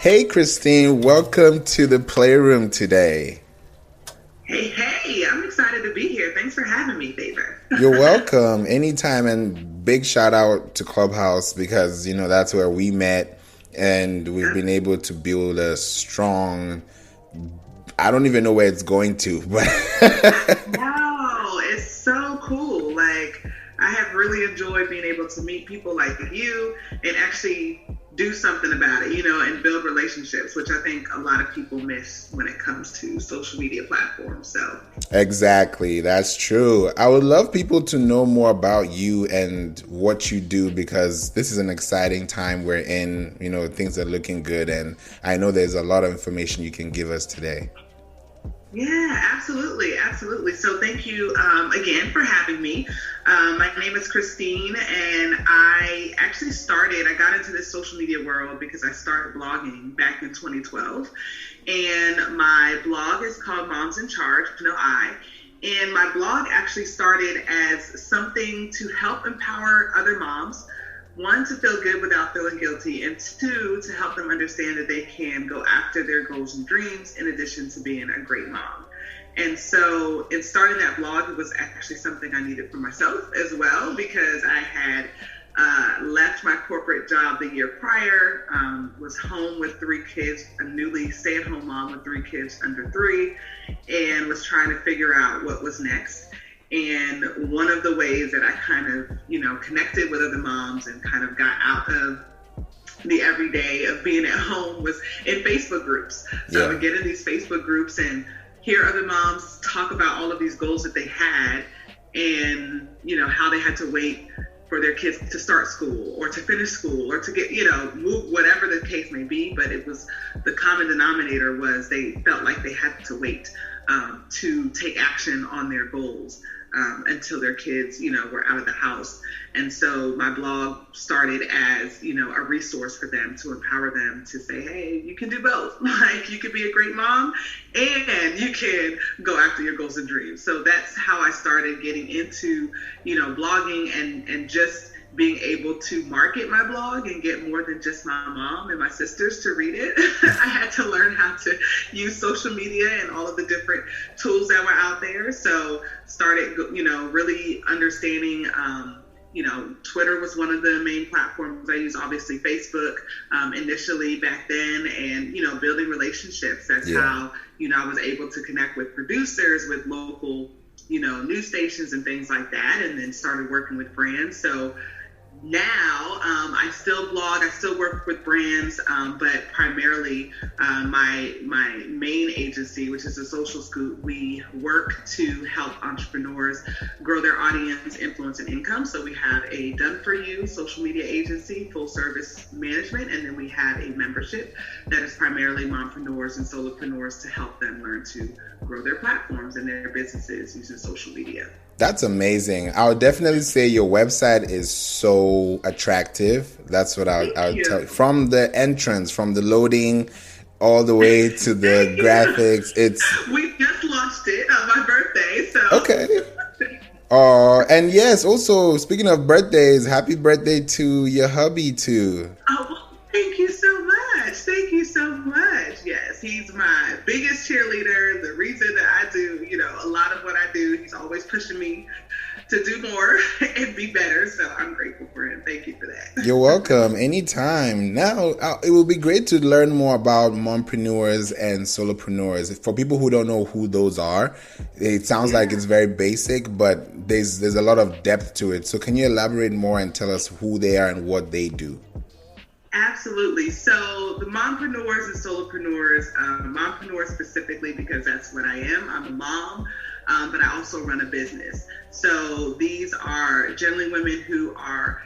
Hey, Christine, welcome to the Playroom today. Hey, I'm excited to be here. Thanks for having me, Favor. You're welcome anytime, and big shout out to Clubhouse because, that's where we met and we've been able to build a strong, I don't even know where it's going to, but. Wow, it's so cool. Like, I have really enjoyed being able to meet people like you and actually do something about it, and build relationships, which I think a lot of people miss when it comes to social media platforms. So Exactly, that's true. I would love people to know more about you and what you do because this is an exciting time we're in. Things are looking good, and I know there's a lot of information you can give us today. Yeah, absolutely. So thank you again for having me. My name is Christine, and I actually I got into this social media world because I started blogging back in 2012. And my blog is called Moms in Charge, no I. And my blog actually started as something to help empower other moms. One, to feel good without feeling guilty, and two, to help them understand that they can go after their goals and dreams in addition to being a great mom. And so in starting that blog, it was actually something I needed for myself as well, because I had left my corporate job the year prior, was home with 3 kids, a newly stay-at-home mom with 3 kids under 3, and was trying to figure out what was next. And one of the ways that I kind of, connected with other moms and kind of got out of the everyday of being at home was in Facebook groups. So I would get in these Facebook groups and hear other moms talk about all of these goals that they had and, how they had to wait for their kids to start school or to finish school or to get, move, whatever the case may be. But it was, the common denominator was they felt like they had to wait to take action on their goals until their kids, were out of the house. And so my blog started as, a resource for them to empower them to say, hey, you can do both. Like, you can be a great mom and you can go after your goals and dreams. So that's how I started getting into, blogging and just being able to market my blog and get more than just my mom and my sisters to read it. I had to learn how to use social media and all of the different tools that were out there. So started, really understanding, Twitter was one of the main platforms I used, obviously Facebook initially back then, and, building relationships. That's how, I was able to connect with producers, with local, news stations and things like that, and then started working with brands. So now I still blog, I still work with brands, but primarily my main agency, which is a Social Scoop, we work to help entrepreneurs grow their audience, influence, and income. So we have a done-for-you social media agency, full service management, and then we have a membership that is primarily mompreneurs and solopreneurs to help them learn to grow their platforms and their businesses using social media. That's amazing. I would definitely say your website is so attractive. That's what I would tell you. From the entrance, from the loading, all the way to the graphics. We just launched it on my birthday, so. Okay. And yes, also, speaking of birthdays, happy birthday to your hubby, too. Oh, well, thank you so much. Yes, he's my biggest cheerleader. The reason that I do, a lot of what I do, he's always pushing me to do more and be better. So I'm grateful for him. Thank you for that. You're welcome. Anytime. Now, it will be great to learn more about mompreneurs and solopreneurs. For people who don't know who those are, it sounds like it's very basic, but there's a lot of depth to it. So can you elaborate more and tell us who they are and what they do? Absolutely. So the mompreneurs and solopreneurs, mompreneurs specifically because that's what I am. I'm a mom, but I also run a business. So these are generally women who are,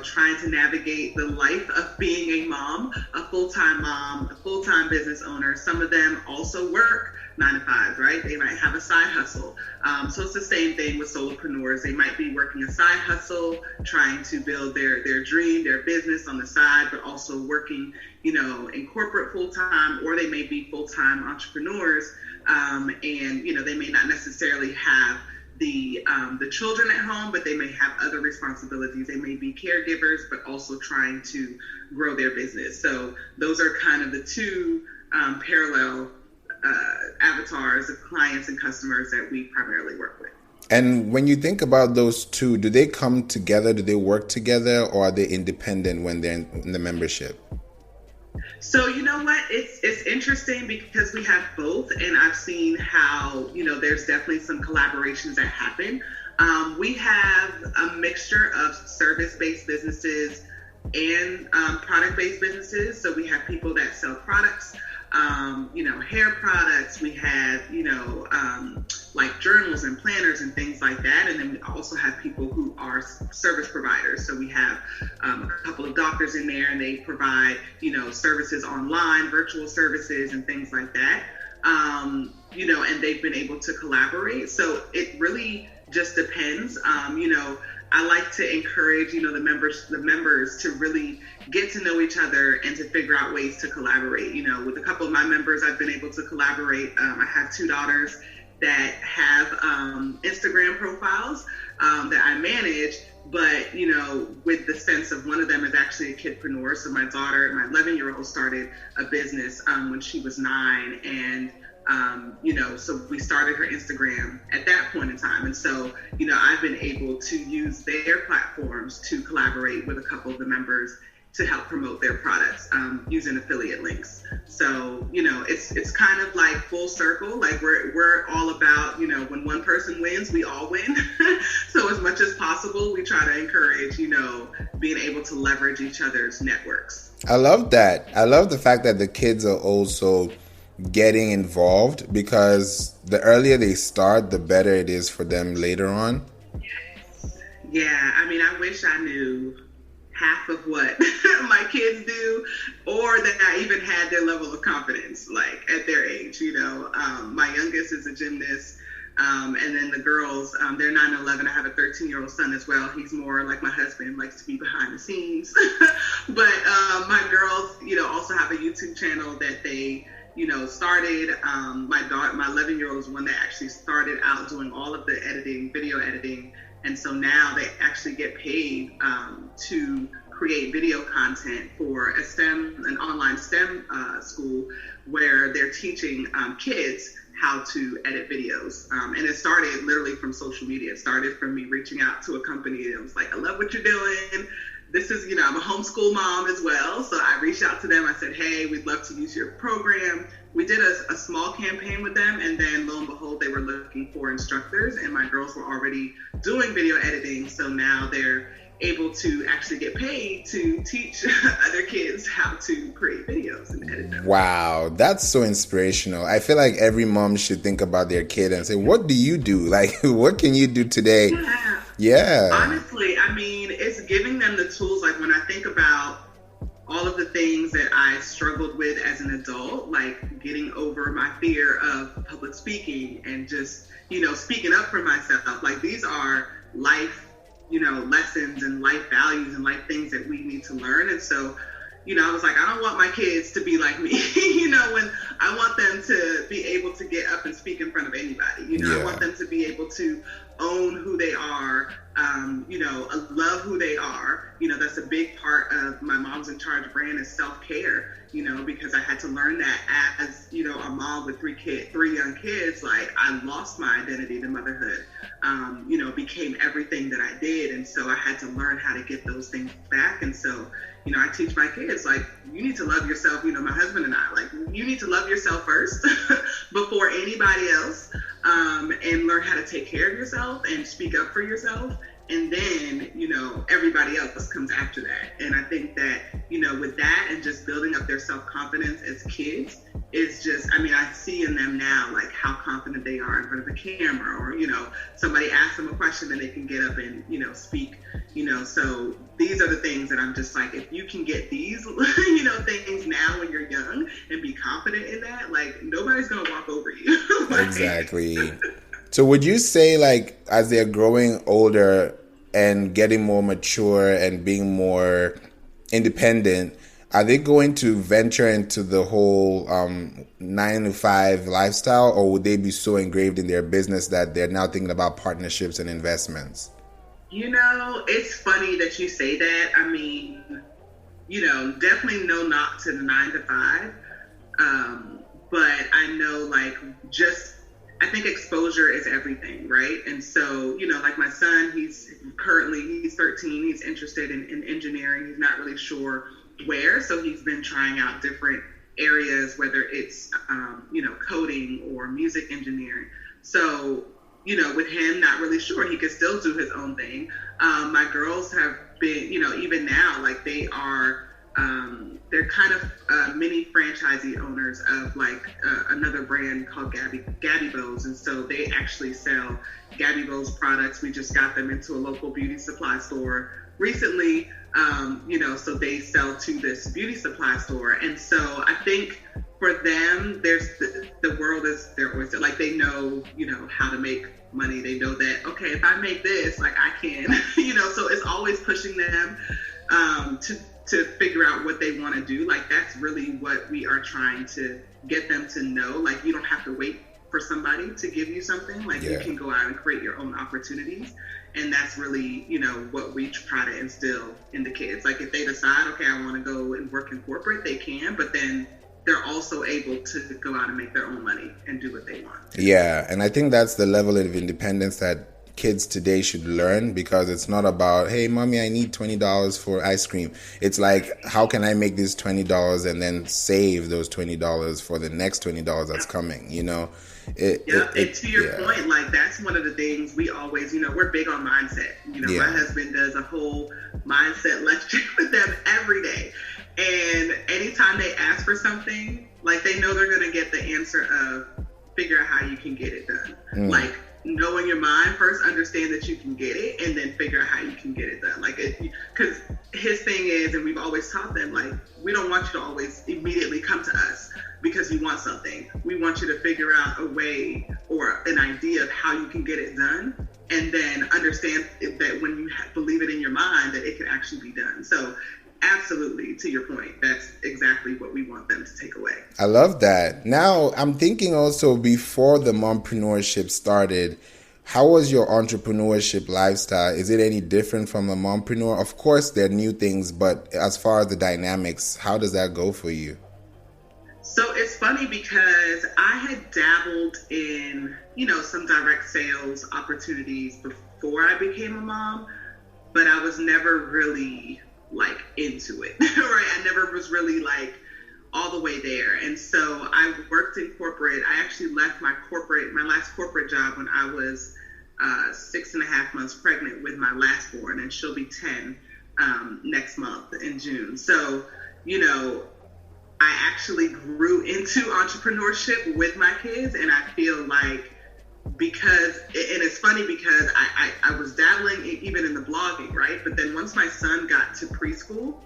trying to navigate the life of being a mom, a full-time business owner. Some of them also work 9 to 5, right? They might have a side hustle. So it's the same thing with solopreneurs. They might be working a side hustle, trying to build their dream, their business on the side, but also working, in corporate full-time, or they may be full-time entrepreneurs. And, they may not necessarily have the children at home, but they may have other responsibilities. They may be caregivers, but also trying to grow their business. So those are kind of the two parallel avatars of clients and customers that we primarily work with. And when you think about those two, do they come together? Do they work together, or are they independent when they're in the membership? So you know what? It's interesting because we have both, and I've seen how, there's definitely some collaborations that happen. We have a mixture of service-based businesses and product-based businesses. So we have people that sell products, hair products. We have, like journals and planners and things like that. And then we also have people who are service providers. So we have a couple of doctors in there, and they provide, services online, virtual services and things like that. And they've been able to collaborate. So it really just depends. I like to encourage, the members to really get to know each other and to figure out ways to collaborate. With a couple of my members, I've been able to collaborate. I have two daughters that have Instagram profiles that I manage, but, with the sense of one of them is actually a kidpreneur. So my daughter, my 11-year-old, started a business when she was 9, and so we started her Instagram at that point in time. And so, I've been able to use their platforms to collaborate with a couple of the members to help promote their products using affiliate links. So, it's kind of like full circle. Like we're all about, when one person wins, we all win. So as much as possible, we try to encourage, being able to leverage each other's networks. I love that. I love the fact that the kids are also getting involved, because the earlier they start, the better it is for them later on. Yes. Yeah. I wish I knew half of what my kids do, or that I even had their level of confidence, like at their age. My youngest is a gymnast. And then the girls, they're 9 and 11. I have a 13-year-old son as well. He's more like my husband, likes to be behind the scenes. But my girls, also have a YouTube channel that they started. My 11-year-old is one that actually started out doing all of the editing, video editing. And so now they actually get paid to create video content for an online STEM school, where they're teaching kids how to edit videos. And it started literally from social media. It started from me reaching out to a company that was like, I love what you're doing. This is, I'm a homeschool mom as well. So I reached out to them. I said, hey, we'd love to use your program. We did a small campaign with them. And then lo and behold, they were looking for instructors. And my girls were already doing video editing. So now they're able to actually get paid to teach other kids how to create videos and edit them. Wow, that's so inspirational. I feel like every mom should think about their kid and say, what do you do? Like, what can you do today? Yeah. Honestly, it's giving them the tools. Like when I think about all of the things that I struggled with as an adult, like getting over my fear of public speaking and just, speaking up for myself. Like these are life, lessons and life values and life things that we need to learn. And so, I was like, I don't want my kids to be like me, when I want them to be able to get up and speak in front of anybody, I want them to be able to own who they are, love who they are. That's a big part of my Moms in Charge brand is self-care, because I had to learn that as, a mom with three young kids. Like I lost my identity to motherhood, became everything that I did. And so I had to learn how to get those things back. And so, I teach my kids, like, you need to love yourself. My husband and I, like, you need to love yourself first before anybody else, and learn how to take care of yourself and speak up for yourself. And then, everybody else comes after that. And I think that, with that and just building up their self-confidence as kids is just, I see in them now, like how confident they are in front of the camera, or, somebody asks them a question and they can get up and, speak, so these are the things that I'm just like, if you can get these, things now when you're young and be confident in that, like nobody's going to walk over you. Like, exactly. So would you say, like, as they're growing older and getting more mature and being more independent, are they going to venture into the whole 9 to 5 lifestyle, or would they be so engraved in their business that they're now thinking about partnerships and investments? It's funny that you say that. I mean, definitely no knock to the 9 to 5. But I know, I think exposure is everything, right? And so, like my son, he's 13. He's interested in engineering. He's not really sure where. So he's been trying out different areas, whether it's, coding or music engineering. So, with him, not really sure. He could still do his own thing. My girls have been, even now, they are, they're kind of mini franchisee owners of another brand called Gabby Bows, and so they actually sell Gabby Bows products. We just got them into a local beauty supply store recently, so they sell to this beauty supply store, and so I think for them, there's the world is their oyster. They know, how to make money. They know that, okay, if I make this, I can, so it's always pushing them to figure out what they want to do. That's really what we are trying to get them to know. You don't have to wait for somebody to give you something. You can go out and create your own opportunities. And that's really, what we try to instill in the kids. If they decide, okay, I want to go and work in corporate, they can, but then they're also able to go out and make their own money and do what they want. Yeah, and I think that's the level of independence that kids today should learn, because it's not about, hey, mommy, I need $20 for ice cream. It's how can I make this $20 and then save those $20 for the next $20 that's coming, And to your point, that's one of the things we always, we're big on mindset. My husband does a whole mindset lecture with them every day. And anytime they ask for something, they know they're going to get the answer of figure out how you can get it done. Know in your mind, first understand that you can get it, and then figure out how you can get it done. Because his thing is, and we've always taught them, we don't want you to always immediately come to us because you want something. We want you to figure out a way or an idea of how you can get it done, and then understand that when you believe it in your mind, that it can actually be done. So absolutely, to your point, that's exactly what we want them to take away. I love that. Now, I'm thinking also, before the mompreneurship started, how was your entrepreneurship lifestyle? Is it any different from a mompreneur? Of course, there are new things, but as far as the dynamics, how does that go for you? So it's funny because I had dabbled in, some direct sales opportunities before I became a mom, but I was never really into it, right? I never was really all the way there. And so I worked in corporate. I actually left my last corporate job when I was 6.5 months pregnant with my last born, and she'll be 10 next month in June. So, I actually grew into entrepreneurship with my kids, and I feel because, and it's funny because I was dabbling even in the blogging, right? But then once my son got to preschool,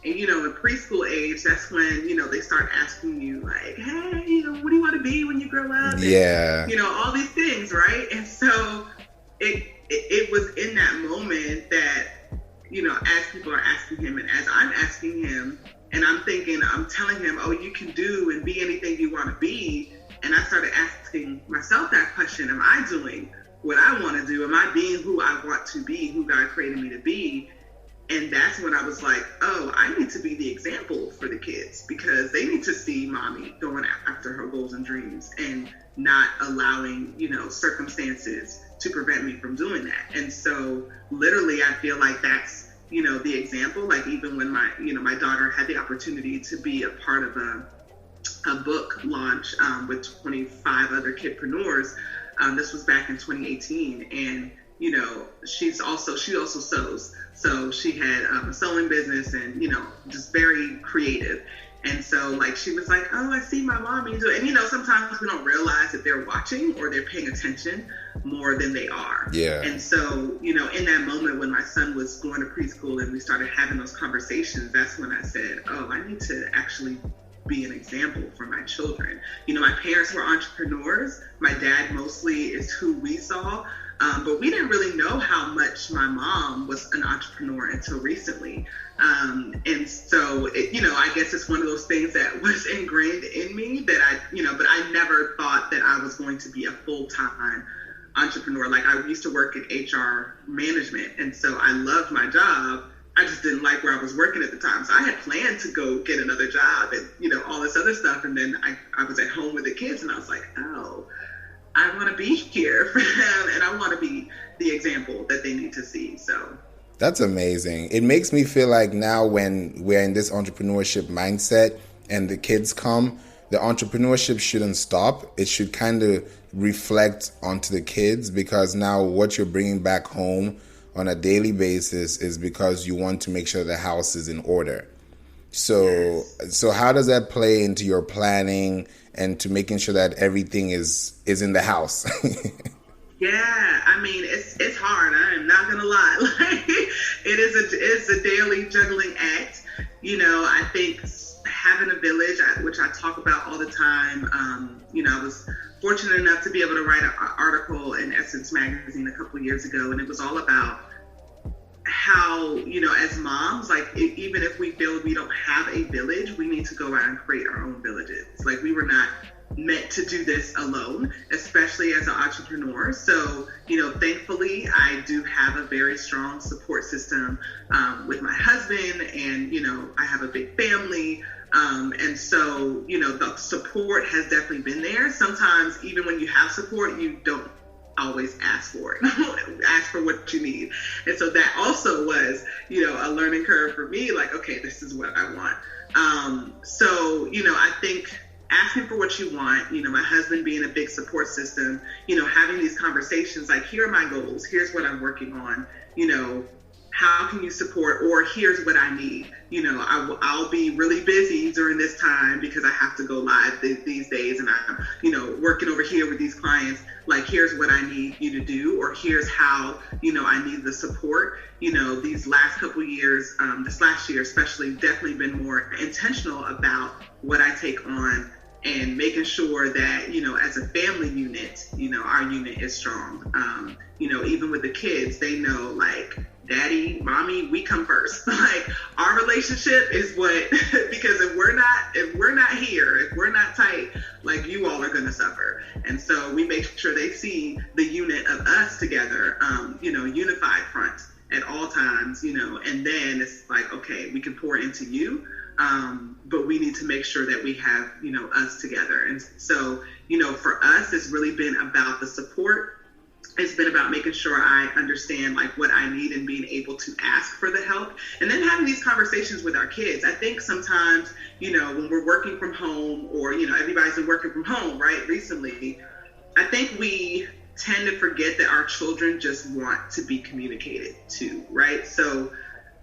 and in preschool age, that's when, they start asking you hey, what do you want to be when you grow up? And, all these things, right? And so it was in that moment that, as people are asking him, and as I'm asking him, and I'm telling him, oh, you can do and be anything you want to be. And I started asking myself that question, am I doing what I want to do? Am I being who I want to be, who God created me to be? And that's when I was oh, I need to be the example for the kids, because they need to see mommy going after her goals and dreams and not allowing, circumstances to prevent me from doing that. And so literally, I feel that's, the example, even when my daughter had the opportunity to be a part of a book launch with 25 other kidpreneurs. This was back in 2018, and she also sews. So she had a sewing business, and just very creative. And so she was oh, I see my mommy do it. And sometimes we don't realize that they're watching or they're paying attention more than they are. Yeah. And so, in that moment when my son was going to preschool and we started having those conversations, that's when I said, oh, I need to actually be an example for my children. My parents were entrepreneurs. My dad mostly is who we saw. But we didn't really know how much my mom was an entrepreneur until recently. And so, I guess it's one of those things that was ingrained in me that but I never thought that I was going to be a full-time entrepreneur. Like, I used to work in HR management, and so I loved my job. I just didn't like where I was working at the time. So I had planned to go get another job and, all this other stuff. And then I was at home with the kids, and I was like, oh, I want to be here for them, and I want to be the example that they need to see. So that's amazing. It makes me feel like now when we're in this entrepreneurship mindset and the kids come, the entrepreneurship shouldn't stop. It should kind of reflect onto the kids, because now what you're bringing back home on a daily basis is because you want to make sure the house is in order. So how does that play into your planning and to making sure that everything is in the house? Yeah, I mean, it's hard. I am not gonna lie. Like, it's a daily juggling act. I think having a village, which I talk about all the time. I was fortunate enough to be able to write an article in Essence magazine a couple of years ago, and it was all about how, as moms, like, even if we feel we don't have a village, we need to go out and create our own villages. Like, we were not meant to do this alone, especially as an entrepreneur. So, thankfully, I do have a very strong support system with my husband, and, I have a big family. And so, the support has definitely been there. Sometimes, even when you have support, you don't always ask for it, ask for what you need. And so that also was, a learning curve for me, like, okay, this is what I want. So, I think asking for what you want, my husband being a big support system, having these conversations, like, here are my goals, here's what I'm working on, how can you support, or here's what I need. I'll be really busy during this time because I have to go live these days, and I'm, working over here with these clients. Like, here's what I need you to do, or here's how, I need the support. These last couple of years, this last year especially, definitely been more intentional about what I take on and making sure that, as a family unit, our unit is strong. Even with the kids, they know, like, daddy, mommy, we come first. Like, our relationship is what, because if we're not here, if we're not tight, like, you all are going to suffer. And so we make sure they see the unit of us together, unified front at all times, and then it's like, okay, we can pour into you. But we need to make sure that we have, us together. And so, for us, it's really been about the support. It's been about making sure I understand, like, what I need and being able to ask for the help, and then having these conversations with our kids. I think sometimes, when we're working from home, or, everybody's been working from home, right, recently, I think we tend to forget that our children just want to be communicated to, right? So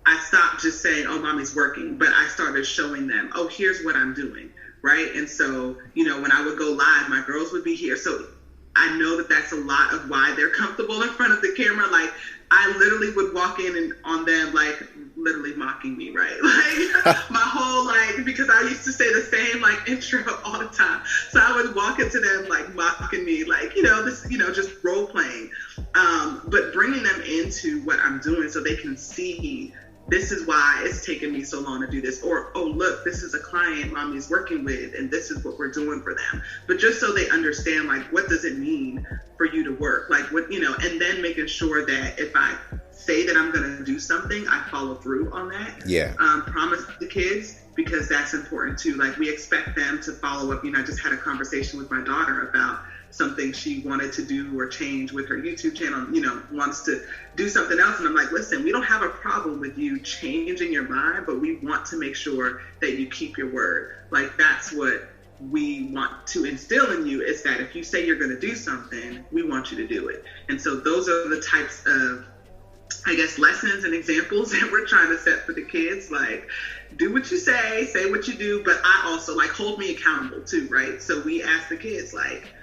I stopped just saying, oh, mommy's working, but I started showing them, oh, here's what I'm doing, right? And so, when I would go live, my girls would be here. So I know that that's a lot of why they're comfortable in front of the camera. Like, I literally would walk in and on them, like, literally mocking me, right? Like, my whole, like, because I used to say the same, like, intro all the time. So I would walk into them, like, mocking me, like, this, just role playing. But bringing them into what I'm doing so they can see, this is why it's taken me so long to do this. Or, oh, look, this is a client mommy's working with, and this is what we're doing for them. But just so they understand, like, what does it mean for you to work? Like, what, and then making sure that if I say that I'm going to do something, I follow through on that. Yeah. Promise the kids, because that's important too. Like, we expect them to follow up. I just had a conversation with my daughter about something she wanted to do or change with her YouTube channel, wants to do something else. And I'm like, listen, we don't have a problem with you changing your mind, but we want to make sure that you keep your word. Like, that's what we want to instill in you, is that if you say you're going to do something, we want you to do it. And so those are the types of, I guess, lessons and examples that we're trying to set for the kids. Like, do what you say what you do, but I also, like, hold me accountable too, right? So we ask the kids, like,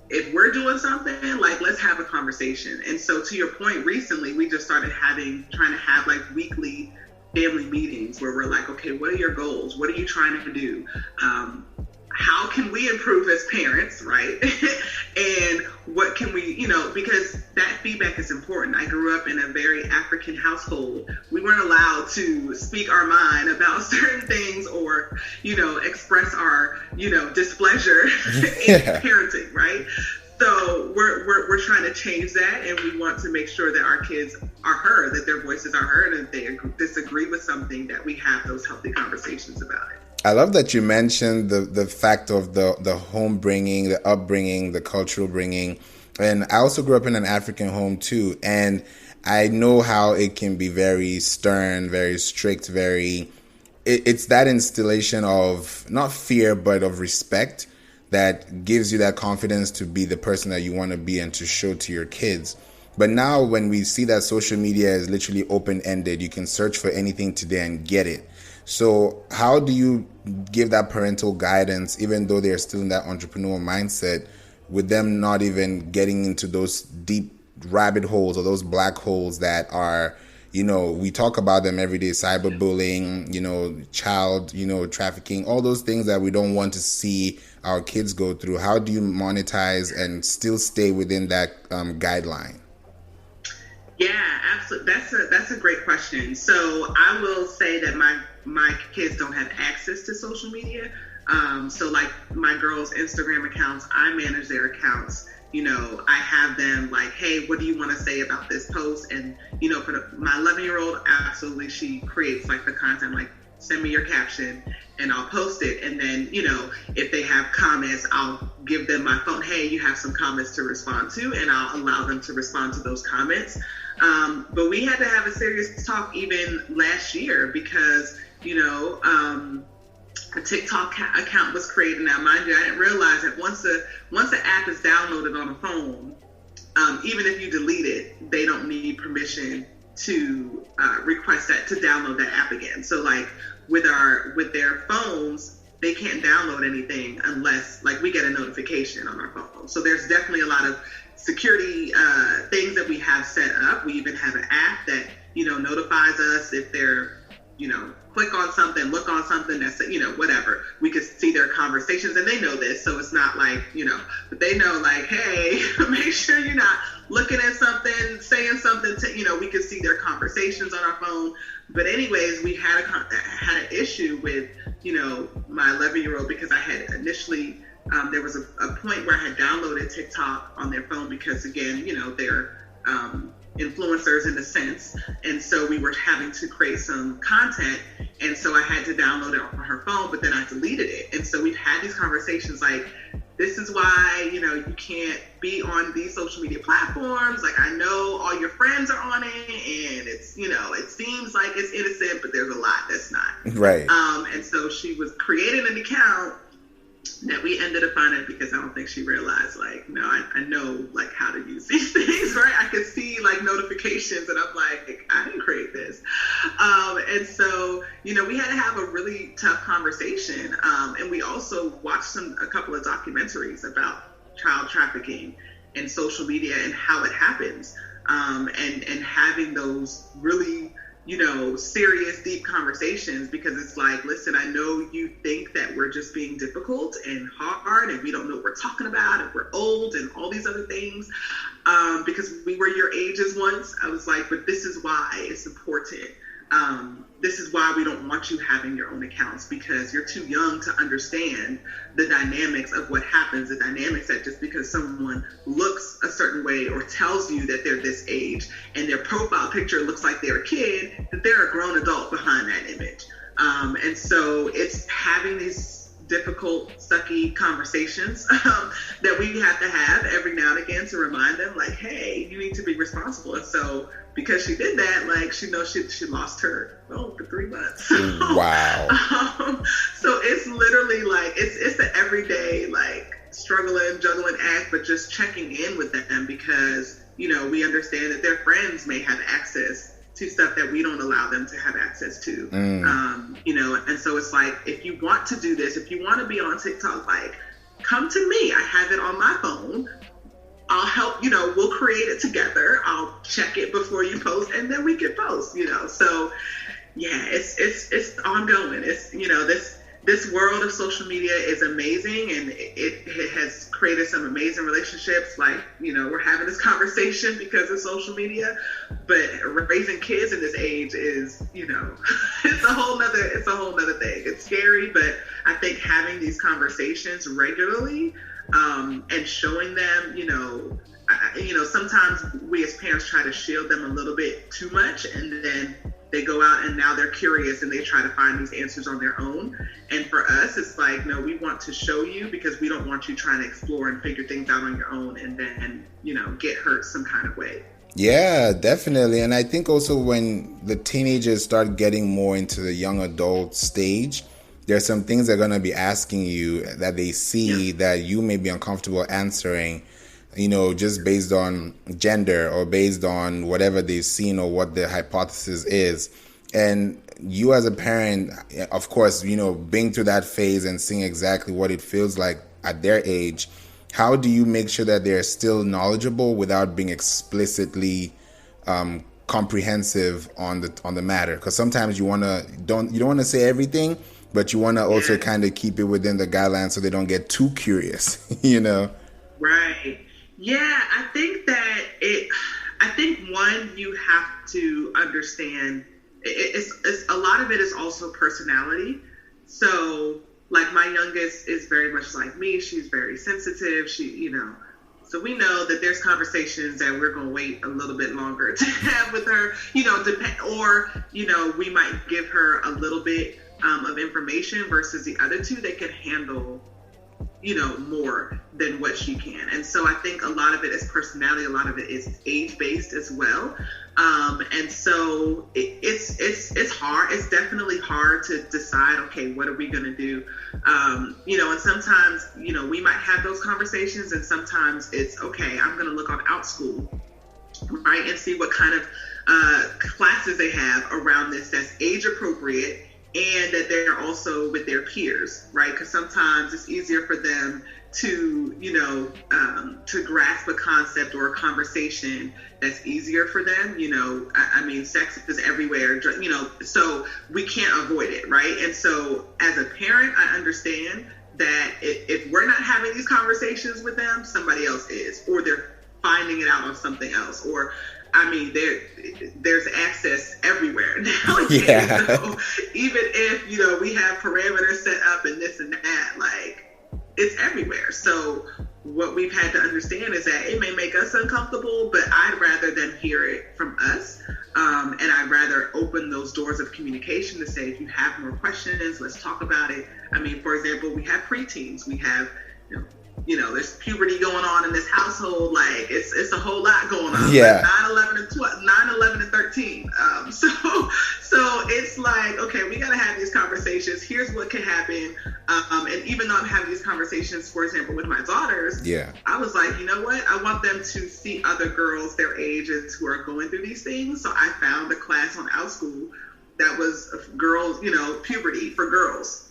if we're doing something, like, let's have a conversation. And so, to your point, recently we just started trying to have, like, weekly family meetings where we're like, okay, what are your goals? What are you trying to do? How can we improve as parents, right? And what can we, because that feedback is important. I grew up in a very African household. We weren't allowed to speak our mind about certain things or, express our, displeasure in parenting, right? So we're trying to change that, and we want to make sure that our kids are heard, that their voices are heard, and if they disagree with something, that we have those healthy conversations about it. I love that you mentioned the fact of the home bringing, the upbringing, the cultural bringing. And I also grew up in an African home too. And I know how it can be very stern, very strict, it's that installation of not fear, but of respect that gives you that confidence to be the person that you want to be and to show to your kids. But now when we see that social media is literally open-ended, you can search for anything today and get it. So how do you give that parental guidance, even though they're still in that entrepreneurial mindset, with them not even getting into those deep rabbit holes or those black holes that are, we talk about them every day, cyberbullying, child, trafficking, all those things that we don't want to see our kids go through. How do you monetize and still stay within that guideline? Yeah, absolutely. That's a great question. So I will say that my kids don't have access to social media. So like my girls' Instagram accounts, I manage their accounts. I have them like, hey, what do you want to say about this post? And, for my 11-year-old, absolutely, she creates like the content, like send me your caption and I'll post it. And then, if they have comments, I'll give them my phone. Hey, you have some comments to respond to, and I'll allow them to respond to those comments. But we had to have a serious talk even last year because, a TikTok account was created. Now, mind you, I didn't realize that once the app is downloaded on a phone, even if you delete it, they don't need permission to request that to download that app again. So, like with their phones, they can't download anything unless like we get a notification on our phone. So there's definitely a lot of security things that we have set up. We even have an app that notifies us if they're click on something, look on something that's, whatever. We could see their conversations, and they know this, so it's not like, but they know like, hey, make sure you're not looking at something, saying something to, we could see their conversations on our phone. But anyways, we had an issue with, my 11-year-old because I had initially, there was a point where I had downloaded TikTok on their phone because, again, they're influencers in a sense, and so we were having to create some content, and so I had to download it on her phone, but then I deleted it. And so we've had these conversations like, this is why you can't be on these social media platforms. Like, I know all your friends are on it, and it's it seems like it's innocent, but there's a lot that's not right. And so she was creating an account that we ended up finding because I don't think she realized, like, no, I know, like, how to use these things, right? I could see, like, notifications, and I'm like, I didn't create this. And so, we had to have a really tough conversation. And we also watched a couple of documentaries about child trafficking and social media and how it happens. And having those really serious, deep conversations, because it's like, listen, I know you think that we're just being difficult and hard and we don't know what we're talking about and we're old and all these other things, because we were your ages once. I was like, but this is why it's important. This is why we don't want you having your own accounts, because you're too young to understand the dynamics of what happens, the dynamics that just because someone looks a certain way or tells you that they're this age and their profile picture looks like they're a kid, that they're a grown adult behind that image. And so it's having these difficult, sucky conversations that we have to have every now and again to remind them, like, hey, you need to be responsible. And so because she did that, like, she knows she lost her phone for 3 months. Wow. So it's literally like, it's the everyday, like, struggling, juggling act, but just checking in with them because, we understand that their friends may have access to stuff that we don't allow them to have access to. And so it's like, if you want to do this, if you want to be on TikTok, like, come to me. I have it on my phone. I'll help, we'll create it together. I'll check it before you post, and then we can post, So yeah, it's ongoing. It's, this world of social media is amazing, and it has created some amazing relationships. Like, we're having this conversation because of social media, but raising kids in this age is, it's a whole nother thing. It's scary, but I think having these conversations regularly, and showing them, sometimes we as parents try to shield them a little bit too much, and then they go out and now they're curious and they try to find these answers on their own. And for us, it's like, no, we want to show you because we don't want you trying to explore and figure things out on your own and then, get hurt some kind of way. Yeah, definitely. And I think also when the teenagers start getting more into the young adult stage, there's some things they're going to be asking you that they see that you may be uncomfortable answering, just based on gender or based on whatever they've seen or what the hypothesis is. And you as a parent, of course, being through that phase and seeing exactly what it feels like at their age, how do you make sure that they're still knowledgeable without being explicitly comprehensive on the matter? Because sometimes you don't want to say everything, but you want to also kind of keep it within the guidelines so they don't get too curious, Right. Yeah, I think one, you have to understand, it's a lot of it is also personality. So, like, my youngest is very much like me. She's very sensitive. So we know that there's conversations that we're going to wait a little bit longer to have with her, or we might give her a little bit of information versus the other two that can handle more than what she can. And so I think a lot of it is personality, a lot of it is age-based as well. And so it's hard. It's definitely hard to decide, okay, what are we going to do? And sometimes, we might have those conversations, and sometimes it's, okay, I'm going to look on OutSchool, right, and see what kind of classes they have around this that's age appropriate, and that they're also with their peers, right? Because sometimes it's easier for them to, to grasp a concept or a conversation that's easier for them. Sex is everywhere, so we can't avoid it, right? And so as a parent, I understand that if we're not having these conversations with them, somebody else is, or they're finding it out on something else, or there's access everywhere now. Yeah. So even if, we have parameters set up and this and that, like, it's everywhere. So what we've had to understand is that it may make us uncomfortable, but I'd rather them hear it from us. And I'd rather open those doors of communication to say, if you have more questions, let's talk about it. For example, we have preteens. We have, there's puberty going on in this household. Like, it's a whole lot going on. Yeah. Like 9/11 and 13. So it's like, okay, we got to have these conversations. Here's what can happen. And even though I'm having these conversations, for example, with my daughters, I was like, you know what? I want them to see other girls their ages who are going through these things. So I found a class on OutSchool that was girls, puberty for girls.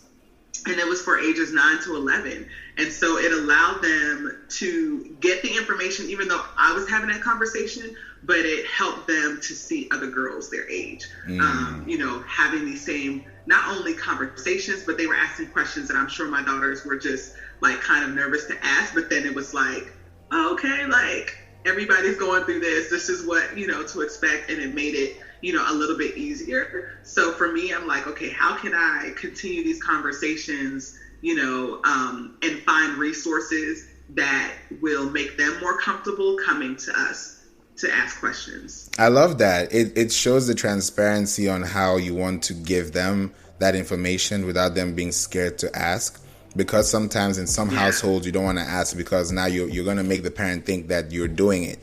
And it was for ages 9 to 11. And so it allowed them to get the information, even though I was having that conversation, but it helped them to see other girls their age, having these same, not only conversations, but they were asking questions that I'm sure my daughters were just like kind of nervous to ask. But then it was like, oh, okay, like everybody's going through this. This is what, to expect. And it made it, a little bit easier. So for me, I'm like, okay, how can I continue these conversations, and find resources that will make them more comfortable coming to us to ask questions. I love that. It shows the transparency on how you want to give them that information without them being scared to ask. Because sometimes in some households you don't want to ask because now you're going to make the parent think that you're doing it,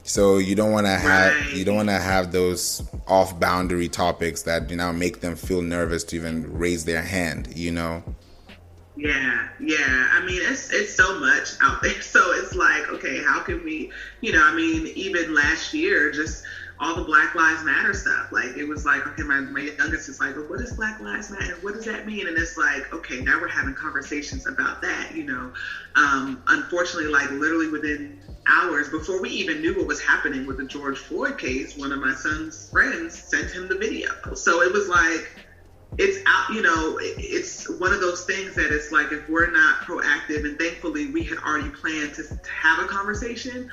So you don't want to have those off boundary topics that make them feel nervous to even raise their hand, Yeah. It's so much out there. So it's like, okay, how can we, even last year, just all the Black Lives Matter stuff. Like, it was like, okay, my youngest is like, well, what is Black Lives Matter? What does that mean? And it's like, okay, now we're having conversations about that, Unfortunately, like literally within hours before we even knew what was happening with the George Floyd case, one of my son's friends sent him the video. So it was like, it's out, it's one of those things that it's like, if we're not proactive, and thankfully we had already planned to have a conversation,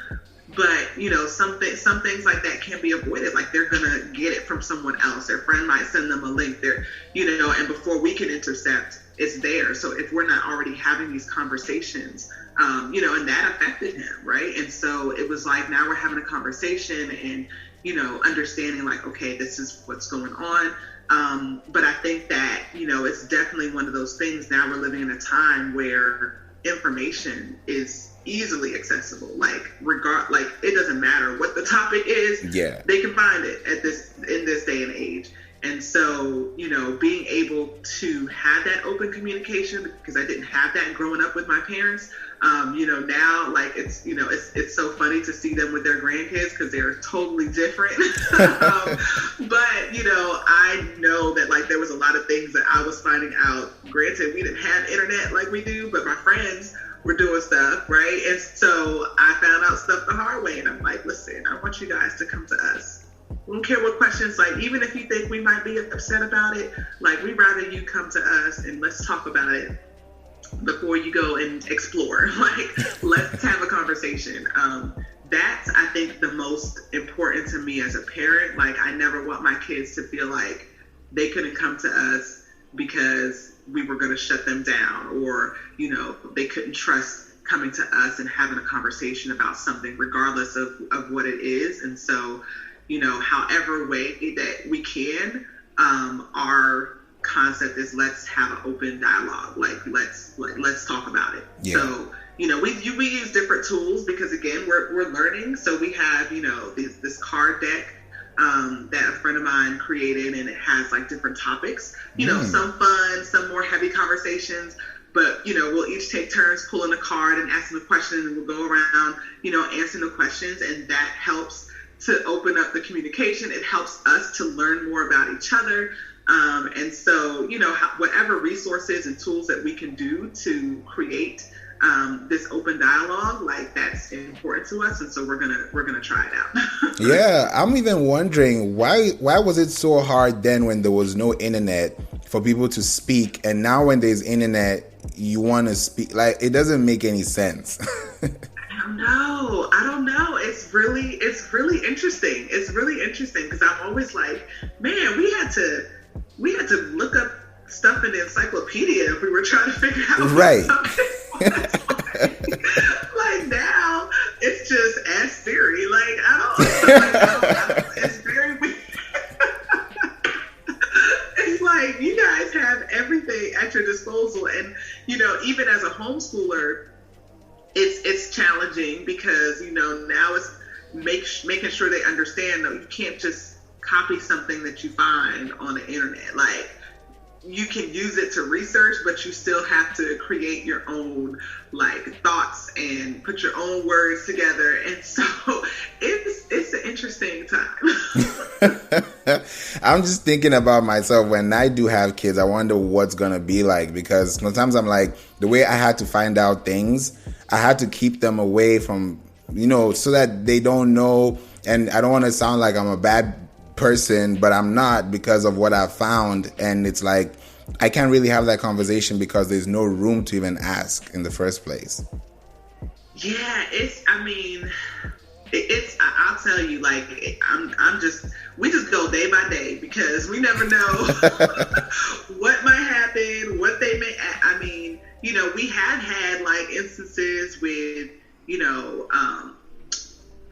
but some things like that can be avoided. Like, they're gonna get it from someone else. Their friend might send them a link there, and before we can intercept, it's there. So if we're not already having these conversations, and that affected him, right? And so it was like, now we're having a conversation and, understanding like, okay, this is what's going on. But I think that, it's definitely one of those things. Now we're living in a time where information is easily accessible. Like, it doesn't matter what the topic is. Yeah. They can find it in this day and age. And so, being able to have that open communication, because I didn't have that growing up with my parents. Now, like, it's so funny to see them with their grandkids because they're totally different. But, I know that, like, there was a lot of things that I was finding out. Granted, we didn't have internet like we do, but my friends were doing stuff, right? And so I found out stuff the hard way. And I'm like, listen, I want you guys to come to us. We don't care what questions, like, even if you think we might be upset about it, like, we'd rather you come to us and let's talk about it before you go and explore. Like, let's have a conversation. That's, I think, the most important to me as a parent. Like, I never want my kids to feel like they couldn't come to us because we were going to shut them down, or, they couldn't trust coming to us and having a conversation about something, regardless of what it is. And so, however way that we can, our concept is, let's have an open dialogue. Like, let's talk about it. Yeah. So, we use different tools because, again, we're learning. So we have, this card deck that a friend of mine created, and it has like different topics, some fun, some more heavy conversations. But, we'll each take turns pulling a card and asking a question, and we'll go around, answering the questions, and that helps to open up the communication. It helps us to learn more about each other. And so, whatever resources and tools that we can do to create this open dialogue, like, that's important to us. And so we're gonna try it out. Yeah, I'm even wondering why was it so hard then when there was no internet for people to speak, and now when there's internet, you want to speak? Like, it doesn't make any sense. I don't know. It's really interesting. It's really interesting because I'm always like, man, we had to look up stuff in the encyclopedia if we were trying to figure out right. Like, now it's just ask Siri. Like, I don't it's very weird. It's like, you guys have everything at your disposal, and even as a homeschooler, it's challenging because now it's making sure they understand that you can't just copy something that you find on the internet. Like, you can use it to research, but you still have to create your own, like, thoughts and put your own words together. And so it's an interesting time. I'm just thinking about myself when I do have kids. I wonder what's gonna be like, because sometimes I'm like, the way I had to find out things, I had to keep them away from, so that they don't know. And I don't want to sound like I'm a bad person, but I'm not, because of what I found. And it's like, I can't really have that conversation because there's no room to even ask in the first place. Yeah, I'll tell you, like, we just go day by day because we never know what might happen, what they may, we had like instances with,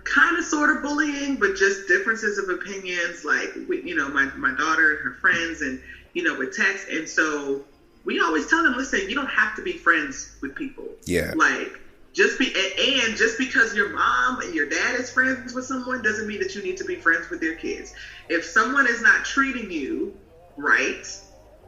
kind of sort of bullying, but just differences of opinions, like, my daughter and her friends, and, with text. And so we always tell them, listen, you don't have to be friends with people. Yeah. Like, just because your mom and your dad is friends with someone doesn't mean that you need to be friends with their kids. If someone is not treating you right,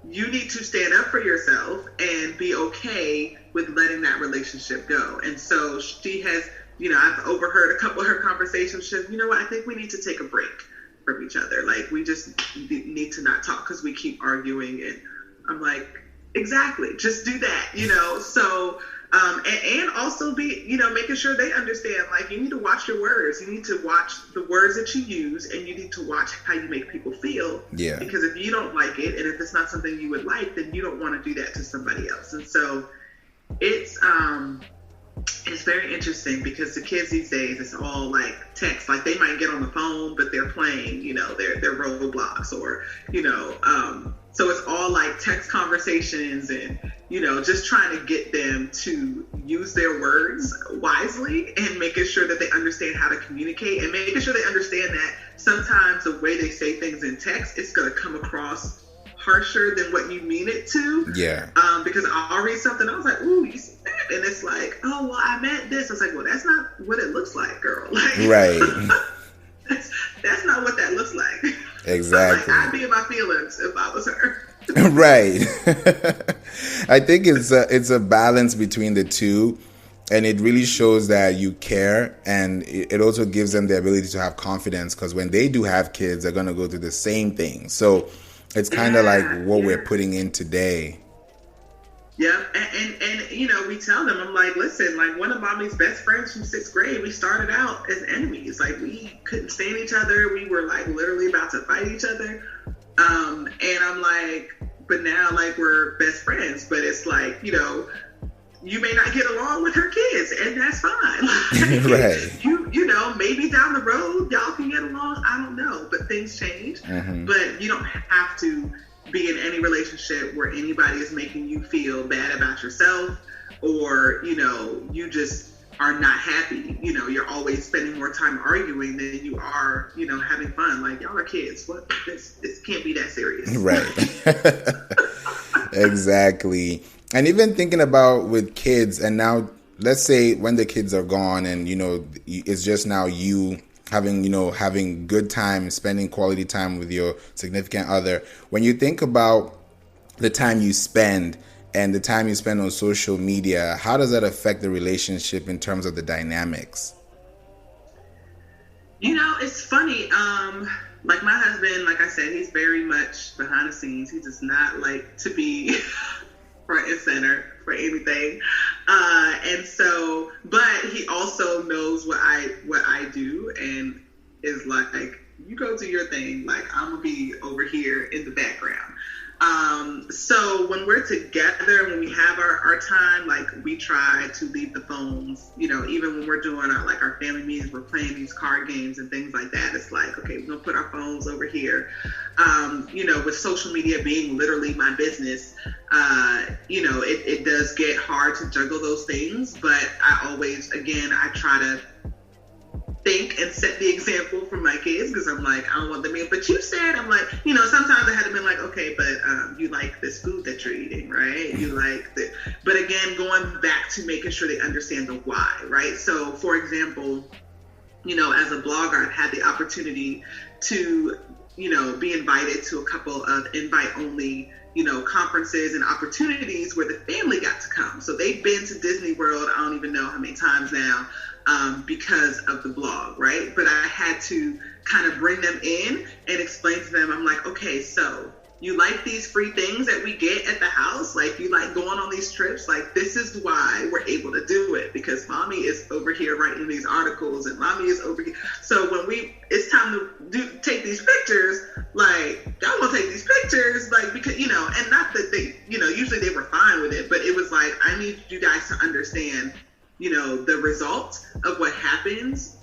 you need to stand up for yourself and be okay with letting that relationship go. And so she has, I've overheard a couple of her conversations. She said, what, I think we need to take a break from each other. Like, we just need to not talk because we keep arguing. And I'm like, exactly, just do that, So And also be, making sure they understand, like, you need to watch your words. You need to watch the words that you use, and you need to watch how you make people feel. Yeah. Because if you don't like it, and if it's not something you would like, then you don't want to do that to somebody else. And so it's very interesting because the kids these days, it's all like text. Like, they might get on the phone, but they're playing, their Roblox, or, so it's all like text conversations and, just trying to get them to use their words wisely and making sure that they understand how to communicate, and making sure they understand that sometimes the way they say things in text, it's going to come across harsher than what you mean it to. Yeah. Because I'll read something, I was like, ooh, you see that? And it's like, oh, well, I meant this. I was like, well, that's not what it looks like, girl. Like, right. that's not what that looks like. Exactly. I'd be in my feelings if I was her. Right. I think it's a balance between the two, and it really shows that you care, and it also gives them the ability to have confidence, because when they do have kids, they're going to go through the same thing. So it's kind of like what we're putting in today. Yeah, and we tell them, I'm like, listen, like, one of mommy's best friends from 6th grade, we started out as enemies. Like, we couldn't stand each other. We were like literally about to fight each other. And I'm like, but now, like, we're best friends. But it's like, you may not get along with her kids, and that's fine. Like, right. Maybe down the road y'all can get along. I don't know, but things change. Mm-hmm. But you don't have to be in any relationship where anybody is making you feel bad about yourself, or you just are not happy. You're always spending more time arguing than you are, having fun. Like, y'all are kids. What? This can't be that serious. Right. Exactly. And even thinking about with kids, and now let's say when the kids are gone, and it's just now you having good time, spending quality time with your significant other. When you think about the time you spend and the time you spend on social media, how does that affect the relationship in terms of the dynamics? It's funny. Like, my husband, like I said, he's very much behind the scenes. He does not like to be front and center for anything. And so, but he also knows what I do, and is like, you go do your thing. Like, I'm gonna be over here in the background. So when we're together, when we have our time, like, we try to leave the phones, even when we're doing our family meetings, we're playing these card games and things like that. It's like, okay, we're gonna put our phones over here. With social media being literally my business, it does get hard to juggle those things, but I try to think and set the example for my kids, because I'm like, I don't want them in. But you said, I'm like, sometimes I had to be like, okay, but you like this food that you're eating, right? You like that. But again, going back to making sure they understand the why, right? So, for example, as a blogger, I've had the opportunity to, be invited to a couple of invite-only, conferences and opportunities where the family got to come. So they've been to Disney World, I don't even know how many times now, because of the blog, right? But I had to kind of bring them in and explain to them, I'm like, okay, so you like these free things that we get at the house? Like, you like going on these trips? Like, this is why we're able to do it, because mommy is over here writing these articles, and mommy is over here. So when it's time to take these pictures, like, y'all want to take these pictures, like, because, and not that they, usually they were fine with it, but it was like, I need you guys to understand, the result of what happens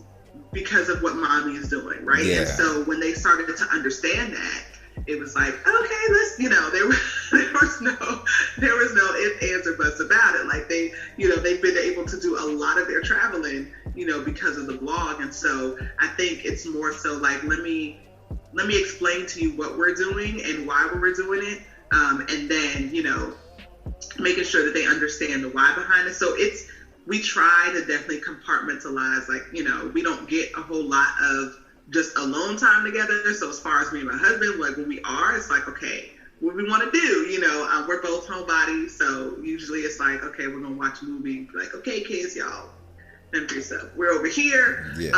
because of what mommy is doing, right? Yeah. And so when they started to understand that, it was like, okay, let's, there was no ifs, ands, or buts about it. Like, they've been able to do a lot of their traveling, because of the blog. And so I think it's more so like, let me explain to you what we're doing and why we're doing it. And then, making sure that they understand the why behind it. So we try to definitely compartmentalize, like, we don't get a whole lot of just alone time together. So as far as me and my husband, like, when we are, it's like, okay, what we want to do, we're both homebodies. So usually it's like, okay, we're going to watch a movie. Like, okay, kids, y'all fend for yourself. We're over here. Yeah.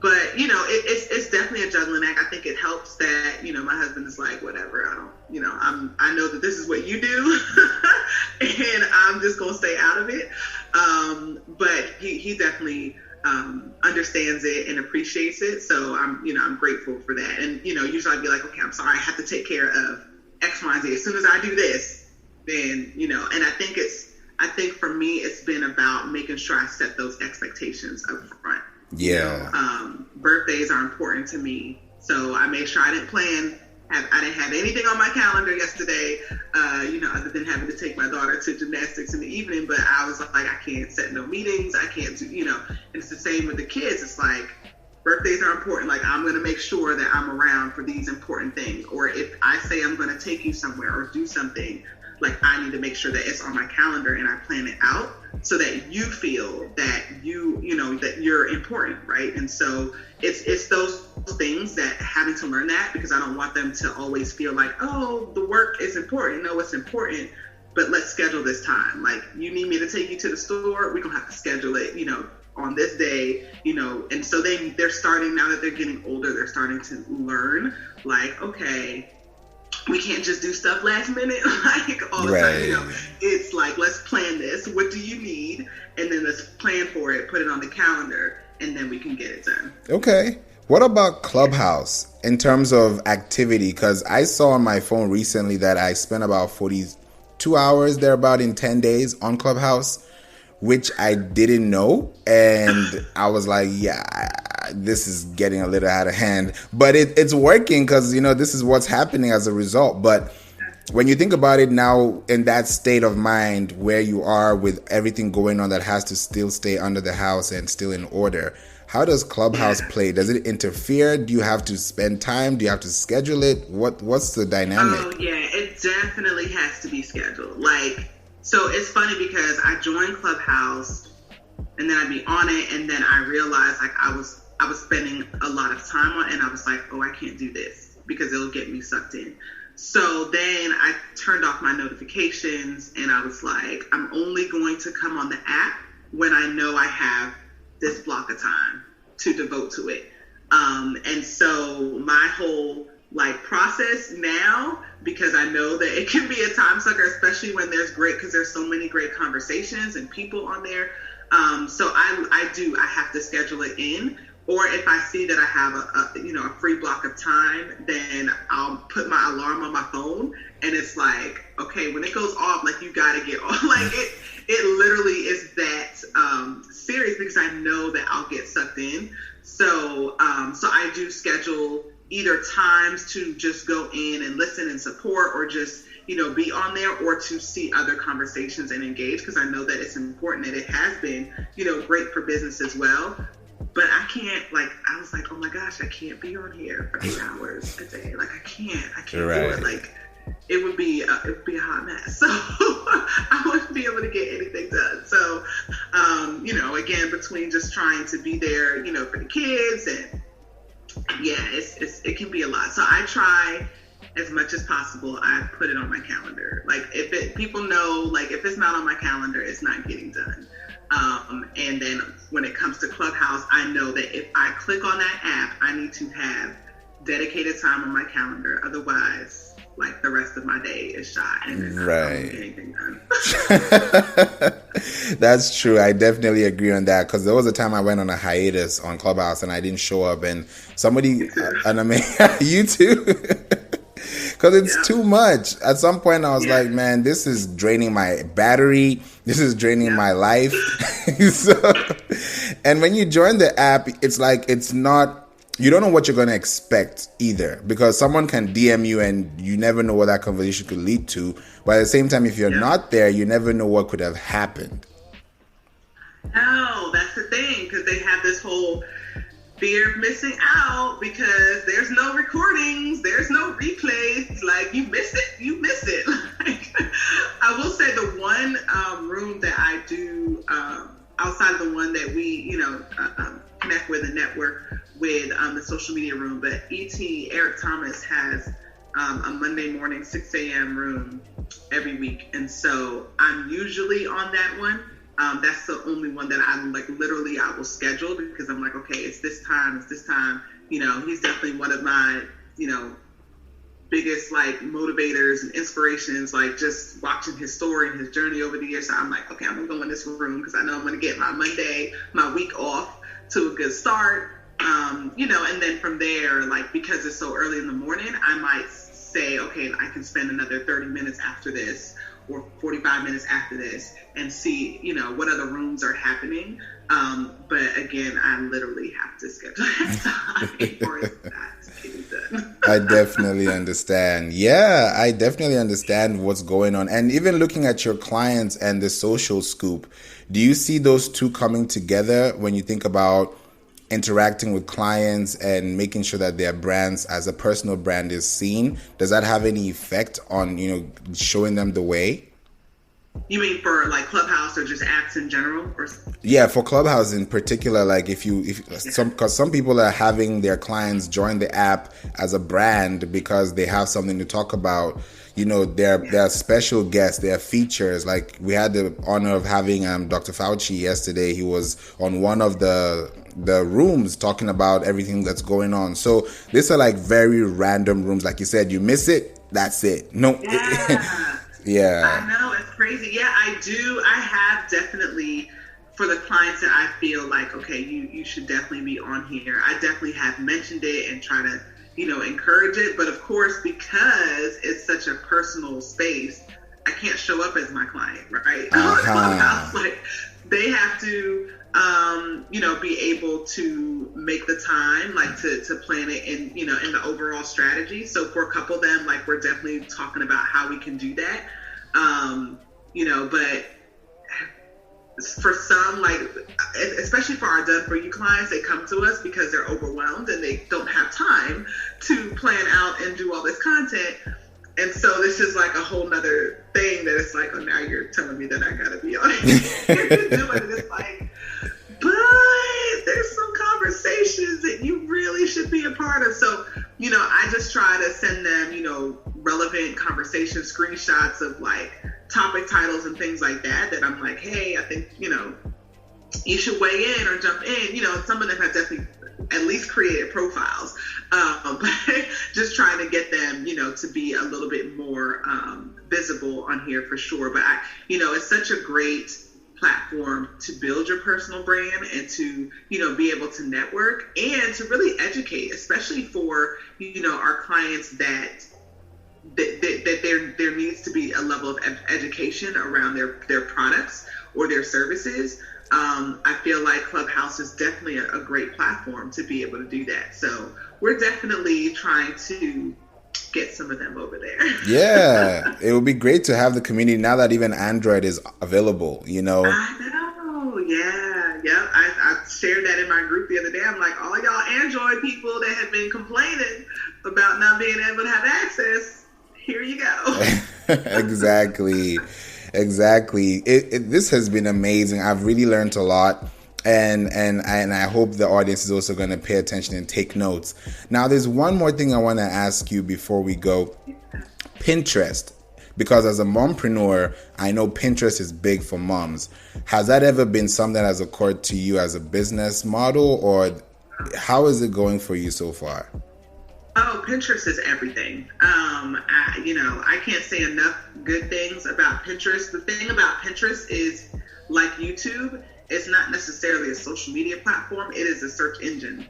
But, it's definitely a juggling act. I think it helps that, my husband is like, whatever, I know that this is what you do and I'm just going to stay out of it. But he definitely understands it and appreciates it. So I'm grateful for that. And, usually I'd be like, okay, I'm sorry, I have to take care of X, Y, and Z. As soon as I do this, then, and I think for me, it's been about making sure I set those expectations up front. Yeah. Birthdays are important to me. So I made sure I didn't have anything on my calendar yesterday, other than having to take my daughter to gymnastics in the evening. But I was like, I can't set no meetings. I can't do, and it's the same with the kids. It's like, birthdays are important. Like, I'm going to make sure that I'm around for these important things. Or if I say I'm going to take you somewhere or do something, like, I need to make sure that it's on my calendar and I plan it out so that you feel that that you're important, right? And so it's those things that having to learn that, because I don't want them to always feel like, oh, the work is important. No, it's important, but let's schedule this time. Like, you need me to take you to the store, we're going to have to schedule it, on this day, and so they're starting, now that they're getting older, they're starting to learn, like, okay, we can't just do stuff last minute, like all the time, It's like, let's plan this. What do you need? And then let's plan for it, put it on the calendar, and then we can get it done. Okay. What about Clubhouse in terms of activity? Because I saw on my phone recently that I spent about 42 hours thereabout in 10 days on Clubhouse, which I didn't know. And I was like, this is getting a little out of hand, but it's working because, this is what's happening as a result. But when you think about it now, in that state of mind where you are with everything going on that has to still stay under the house and still in order, how does Clubhouse play? Does it interfere? Do you have to spend time? Do you have to schedule it? What's the dynamic? Oh, yeah, it definitely has to be scheduled. Like, so it's funny because I joined Clubhouse and then I'd be on it, and then I realized, like, I was spending a lot of time on it, and I was like, oh, I can't do this because it'll get me sucked in. So then I turned off my notifications, and I was like, I'm only going to come on the app when I know I have this block of time to devote to it. And so my whole process now, because I know that it can be a time sucker, especially when because there's so many great conversations and people on there. So I have to schedule it in. Or if I see that I have a free block of time, then I'll put my alarm on my phone, and it's like, okay, when it goes off, like, you got to get off. Like, it literally is that serious, because I know that I'll get sucked in. So I do schedule either times to just go in and listen and support, or just, be on there, or to see other conversations and engage, because I know that it's important, and it has been, great for business as well. But I can't, I was like, oh my gosh, I can't be on here for 8 hours a day. Like, I can't do it. Like, it would be a hot mess. So I wouldn't be able to get anything done. So, again, between just trying to be there, for the kids, and it can be a lot. So I try as much as possible. I put it on my calendar. Like, people know, like, if it's not on my calendar, it's not getting done. And then when it comes to Clubhouse, I know that if I click on that app, I need to have dedicated time on my calendar. Otherwise, like, the rest of my day is shot, and then I don't get anything done. That's true. I definitely agree on that, because there was a time I went on a hiatus on Clubhouse and I didn't show up, and somebody, you too? Because it's too much. At some point, I was like, man, this is draining my battery. This is draining my life. And when you join the app, it's like, it's not, you don't know what you're going to expect either, because someone can DM you and you never know what that conversation could lead to. But at the same time, if you're not there, you never know what could have happened. No, that's the thing, because they have this whole fear of missing out, because there's no recordings, there's no replays. Like, you miss it. Like, I will say the one room that I do outside of the one that we connect with and network with, the social media room, but Eric Thomas has a Monday morning 6 a.m. room every week, and so I'm usually on that one. That's the only one that I like literally I will schedule, because I'm like, okay, it's this time. You know, he's definitely one of my, you know, biggest like motivators and inspirations, like just watching his story and his journey over the years. So I'm like, okay, I'm gonna go in this room because I know I'm gonna get my Monday, my week off to a good start. You know, and then from there, like, because it's so early in the morning, I might say, okay, I can spend another 30 minutes after this or 45 minutes after this and see, you know, what other rooms are happening. But again, I literally have to schedule that time for that to be done. I definitely understand. Yeah, I definitely understand what's going on. And even looking at your clients and the social scoop, do you see those two coming together when you think about interacting with clients and making sure that their brands as a personal brand is seen? Does that have any effect on, you know, showing them the way? You mean for like Clubhouse or just apps in general? Or yeah, for Clubhouse in particular, like because some people are having their clients join the app as a brand because they have something to talk about. You know, they're special guests, they're features. Like we had the honor of having Dr. Fauci yesterday. He was on one of the rooms talking about everything that's going on. So these are like very random rooms. Like you said, you miss it, that's it. No. Yeah. Yeah. I know, it's crazy. Yeah, I do. I have definitely, for the clients that I feel like, okay, you should definitely be on here, I definitely have mentioned it and try to, you know, encourage it. But of course, because it's such a personal space, I can't show up as my client, right? Like, they have to, you know, be able to make the time, like to plan it in, you know, in the overall strategy. So for a couple of them, like, we're definitely talking about how we can do that. You know, but for some, like, especially for our done for you clients, they come to us because they're overwhelmed and they don't have time to plan out and do all this content. And so this is like a whole nother thing that it's like, oh, now you're telling me that I gotta be on it. It's like, but there's some conversations that you really should be a part of. So, you know, I just try to send them, you know, relevant conversation screenshots of like topic titles and things like that I'm like, hey, I think, you know, you should weigh in or jump in. You know, some of them have definitely at least created profiles, but just trying to get them, you know, to be a little bit more visible on here for sure. But you know, it's such a great platform to build your personal brand and to, you know, be able to network and to really educate, especially for, you know, our clients that there needs to be a level of education around their products or their services. I feel like Clubhouse is definitely a great platform to be able to do that. So we're definitely trying to get some of them over there. Yeah, it would be great to have the community now that even Android is available, you know. I know, yeah. I shared that in my group the other day. I'm like, all y'all Android people that have been complaining about not being able to have access, here you go. Exactly. This has been amazing. I've really learned a lot. And I hope the audience is also going to pay attention and take notes. Now, there's one more thing I want to ask you before we go. Pinterest. Because as a mompreneur, I know Pinterest is big for moms. Has that ever been something that has occurred to you as a business model, or how is it going for you so far? Oh, Pinterest is everything. I can't say enough good things about Pinterest. The thing about Pinterest is, like YouTube, it's not necessarily a social media platform. It is a search engine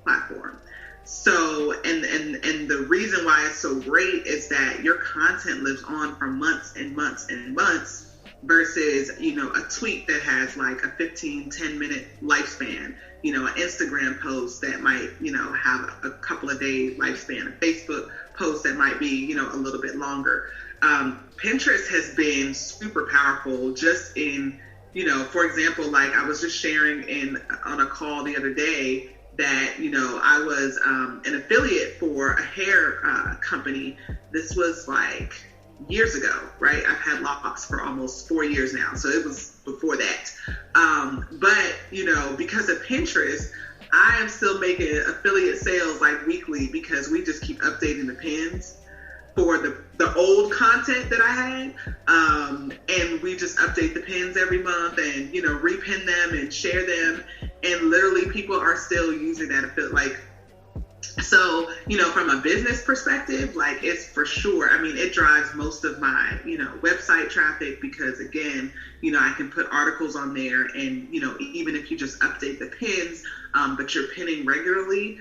platform. So, and the reason why it's so great is that your content lives on for months and months and months versus, you know, a tweet that has like a 10 minute lifespan, you know, an Instagram post that might, you know, have a couple of day lifespan, a Facebook post that might be, you know, a little bit longer. Pinterest has been super powerful just in, you know, for example, like I was just sharing on a call the other day that, you know, I was an affiliate for a hair company. This was like years ago, right? I've had locks for almost 4 years now. So it was before that. But, you know, because of Pinterest, I am still making affiliate sales like weekly because we just keep updating the pins. for the old content that I had. And we just update the pins every month and, repin them and share them. And literally people are still using that. I feel like, so, from a business perspective, like it's for sure, it drives most of my, website traffic because again, I can put articles on there and, even if you just update the pins, but you're pinning regularly,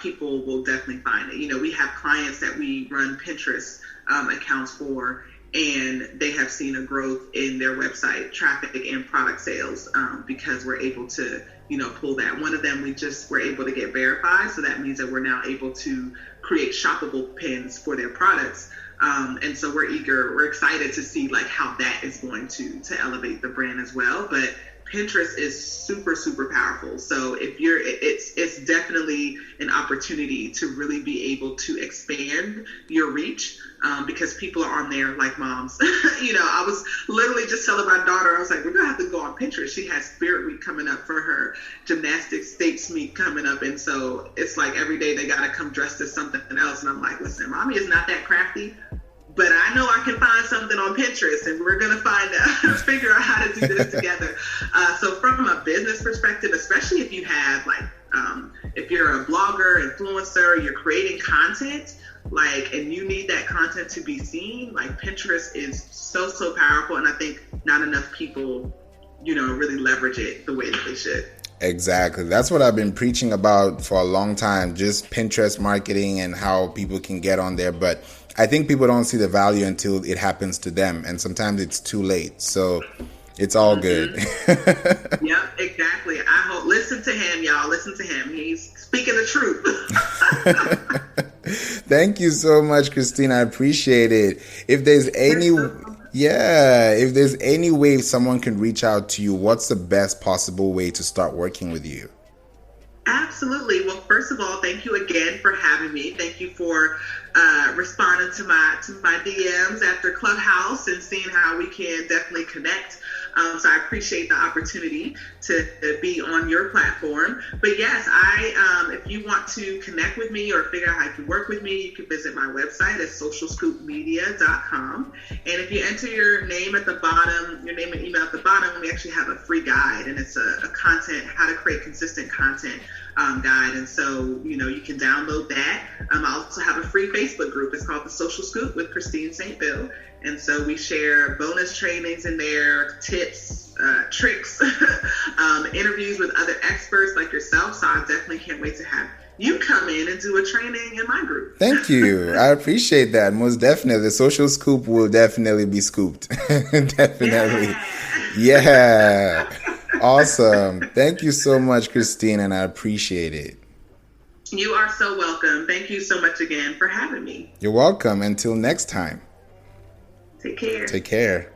people will definitely find it. We have clients that we run Pinterest accounts for, and they have seen a growth in their website traffic and product sales because we're able to, pull that. One of them, we just were able to get verified. So that means that we're now able to create shoppable pins for their products. And so we're excited to see like how that is going to elevate the brand as well. But Pinterest is super, super powerful. So it's definitely an opportunity to really be able to expand your reach because people are on there like moms. I was literally just telling my daughter, I was like, we're gonna have to go on Pinterest. She has Spirit Week coming up for her gymnastics states meet coming up. And so it's like every day they gotta come dressed as something else. And I'm like, listen, mommy is not that crafty. But I know I can find something on Pinterest, and we're gonna figure out how to do this together. So from a business perspective, especially if you have if you're a blogger, influencer, you're creating content, and you need that content to be seen, Pinterest is so, so powerful. And I think not enough people, really leverage it the way that they should. Exactly. That's what I've been preaching about for a long time, just Pinterest marketing and how people can get on there. But I think people don't see the value until it happens to them. And sometimes it's too late. So it's all good. Yep, exactly. Listen to him, y'all. Listen to him. He's speaking the truth. Thank you so much, Christine. I appreciate it. If there's any way someone can reach out to you, what's the best possible way to start working with you? Absolutely. Well, first of all, thank you again for having me. Thank you for responding to my DMs after Clubhouse and seeing how we can definitely connect. So I appreciate the opportunity to be on your platform. But yes, if you want to connect with me or figure out how you can work with me, you can visit my website at socialscoopmedia.com. And if you enter your name and email at the bottom, we actually have a free guide, and it's a how to create consistent content guide. And so, you can download that. I also have a free Facebook group. It's called The Social Scoop with Christine St.Vil. And so we share bonus trainings in there, tips, tricks, interviews with other experts like yourself. So I definitely can't wait to have you come in and do a training in my group. Thank you. I appreciate that. Most definitely. The Social Scoop will definitely be scooped. Definitely. Yeah. Awesome. Thank you so much, Christine, and I appreciate it. You are so welcome. Thank you so much again for having me. You're welcome. Until next time. Take care. Take care.